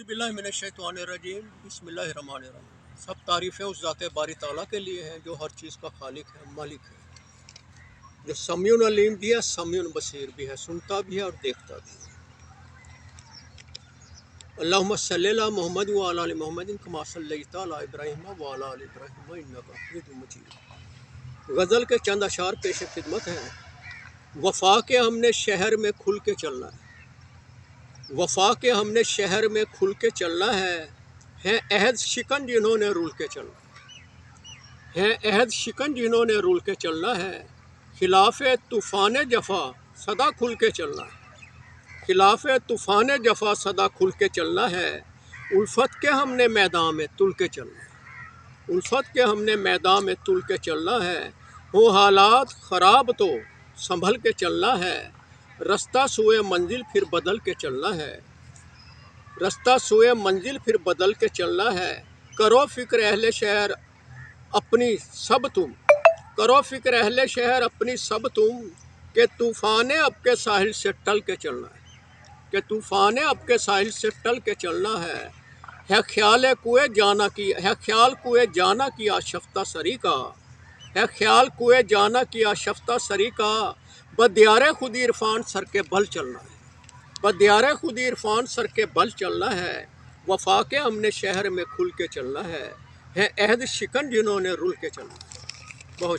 बिस्मिल्लाहिर्रहमानिर्रहीम बिस्मिल्लाहिर्रहमानिर्रहीम। सब तारीफ़ें उस ज़ात बारी ताला के लिए हैं जो हर चीज़ का खालिक है, मालिक है, जो समीउन अलीम भी है, समीउन बसीर भी है, सुनता भी है और देखता भी है। अल्लाहुम्मा सल्ली अला मुहम्मद व अला आलि मुहम्मदिन कमा सल्लैता अला इब्राहीम व अला आलि इब्राहीम इन्नका हमीदुम मजीद। गज़ल के चंद अशार पेश खिदमत हैं। वफ़ा के हमने शहर में खुल के चलना है, वफ़ा के हमने शहर में खुल के चलना है अहद शिकन जिन्होंने रूल के चलना है अहद शिकन जिन्होंने रूल के चलना है। खिलाफ तूफ़ान जफ़ा सदा खुल के चलना है, खिलाफ तूफ़ान जफ़ा सदा खुल के चलना है। उल्फत के हमने मैदान में तुल के चलना है, उल्फत के हमने मैदान में तुल के चलना है। हो हालात ख़राब तो संभल के चलना है, रास्ता सुए मंजिल फिर बदल के चलना है, रास्ता सुए मंजिल फिर बदल के चलना है। करो फ़िक्र अहले शहर अपनी सब तुम, करो फ़िक्र अहले शहर अपनी सब तुम, के तूफ़ान अब के साहिल से टल के चलना है, कि तूफ़ान अब के साहिल से टल के चलना है ख्याल कुए जाना की, है ख्याल कुए जाना की आशफ्ता सरी का, है ख्याल कुए जाना की आशफ्ता सरी का। बदियारे खुद इरफान सर के बल चलना है, बदियारे खुद इरफान सर के बल चलना है। वफ़ा के हमने शहर में खुल के चलना है अहद शिकन जिन्होंने रुल के चलना है।